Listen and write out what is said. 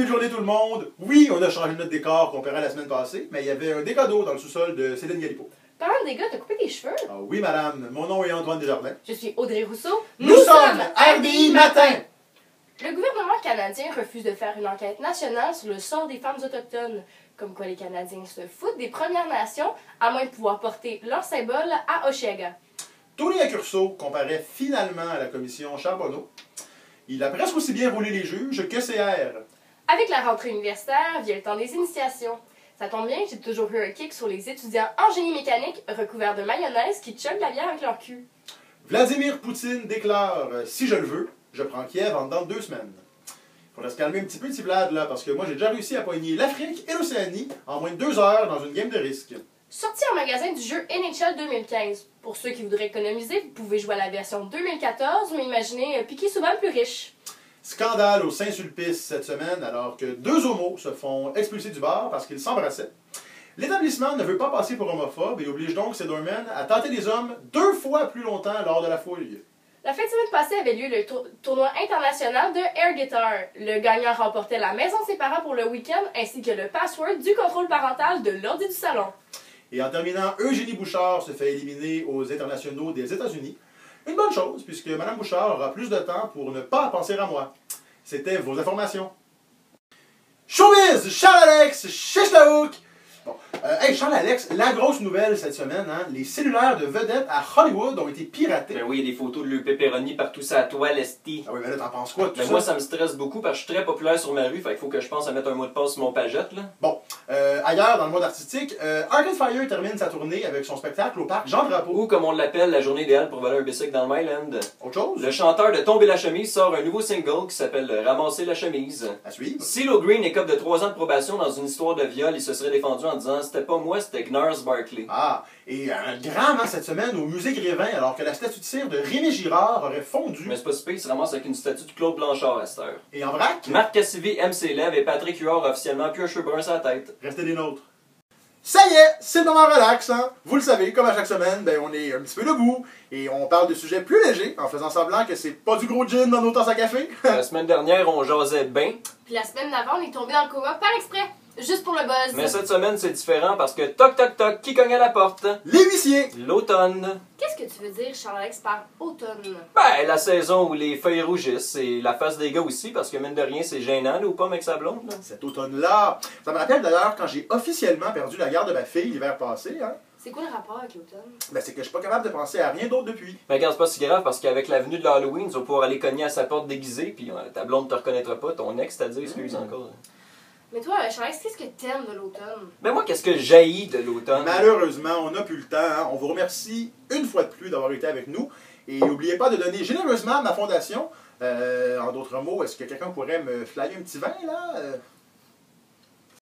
début de journée tout le monde. Oui, on a changé notre décor comparé à la semaine passée, mais il y avait un dégât d'eau dans le sous-sol de Céline Galipo. Parlant de dégâts, t'as coupé tes cheveux? Ah oui, madame. Mon nom est Antoine Desjardins. Je suis Audrey Rousseau. Nous sommes RDI Matin! Le gouvernement canadien refuse de faire une enquête nationale sur le sort des femmes autochtones. Comme quoi les Canadiens se foutent des Premières Nations, à moins de pouvoir porter leur symbole à Oshéaga. Tony Accurso comparaît finalement à la commission Charbonneau. Il a presque aussi bien roulé les juges que CR. Avec la rentrée universitaire, vient le temps des initiations. Ça tombe bien, j'ai toujours eu un kick sur les étudiants en génie mécanique recouverts de mayonnaise qui choquent la bière avec leur cul. Vladimir Poutine déclare « Si je le veux, je prends Kiev en dedans de 2 semaines ». Il faudrait se calmer un petit peu, petit Vlad, là, parce que moi j'ai déjà réussi à poigner l'Afrique et l'Océanie en moins de 2 heures dans une game de risque. Sorti en magasin du jeu NHL 2015. Pour ceux qui voudraient économiser, vous pouvez jouer à la version 2014, mais imaginez Piqué souvent plus riche. Scandale au Saint-Sulpice cette semaine, alors que 2 homos se font expulser du bar parce qu'ils s'embrassaient. L'établissement ne veut pas passer pour homophobe et oblige donc ses doormen à tenter les hommes 2 fois plus longtemps lors de la fouille. La fin de semaine passée avait lieu le tournoi international de Air Guitar. Le gagnant remportait la maison de ses parents pour le week-end ainsi que le password du contrôle parental de l'ordi du salon. Et en terminant, Eugénie Bouchard se fait éliminer aux internationaux des États-Unis. Une bonne chose, puisque Mme Bouchard aura plus de temps pour ne pas penser à moi. C'était vos informations. Showbiz! Charles-Alex! Chichtaouk! Bon, hey Charles-Alex, la grosse nouvelle cette semaine, hein, les cellulaires de vedettes à Hollywood ont été piratés. Ben oui, il y a des photos de le pepperoni partout sur la toile, esti. Ah oui, mais là, t'en penses quoi de tout Ben ça? moi, ça me stresse beaucoup parce que je suis très populaire sur ma rue, fait qu'il faut que je pense à mettre un mot de passe sur mon pagette, là. Bon, ailleurs, dans le monde artistique, Arcade Fire termine sa tournée avec son spectacle au parc Jean Drapeau. Ou, comme on l'appelle, la journée idéale pour voler un bicycle dans le Myland. Autre chose? Le chanteur de Tomber la chemise sort un nouveau single qui s'appelle Ramasser la chemise. À suivre. CeeLo Green écope de 3 ans de probation dans une histoire de viol. Il se serait défendu en disant « C'était pas moi, c'était Gnars Barkley ». Ah, et un drame hein, cette semaine au musée Grévin, alors que la statue de cire de Rémi Girard aurait fondu. Mais c'est pas si pire, il se ramasse avec une statue de Claude Blanchard à cette heure. Et en vrac, Marc Cassivi aime ses lèvres et Patrick Huard a officiellement plus un cheveu brun sur la tête. restez des nôtres. Ça y est, c'est le moment relax, hein? Vous le savez, comme à chaque semaine, ben on est un petit peu debout et on parle de sujets plus légers en faisant semblant que c'est pas du gros gin dans nos tasses à café. La semaine dernière, on jasait bien. Puis la semaine d'avant, on est tombé dans le coma par exprès. Juste pour le buzz. Mais cette semaine, c'est différent parce que toc toc toc, qui cogne à la porte? Les huissiers! L'automne. Qu'est-ce que tu veux dire, Charles-Alex, par automne? Ben, la saison où les feuilles rougissent et la face des gars aussi, parce que mine de rien, c'est gênant, là, ou pas, avec sa blonde, là. Cet automne-là, ça me rappelle d'ailleurs quand j'ai officiellement perdu la garde de ma fille l'hiver passé, hein? C'est quoi le rapport avec l'automne? Ben c'est que je suis pas capable de penser à rien d'autre depuis. Mais regarde, c'est pas si grave parce qu'avec l'avenue de l'Halloween, tu vas pouvoir aller cogner à sa porte déguisée, puis ta blonde te reconnaîtra pas, ton ex, c'est-à-dire, excuse encore. Mais toi, Charles-Alex, qu'est-ce que t'aimes de l'automne? Mais moi, qu'est-ce que j'haïs de l'automne? Malheureusement, on n'a plus le temps. Hein? On vous remercie une fois de plus d'avoir été avec nous. Et n'oubliez pas de donner généreusement à ma fondation. En d'autres mots, est-ce que quelqu'un pourrait me flyer un petit vin, là?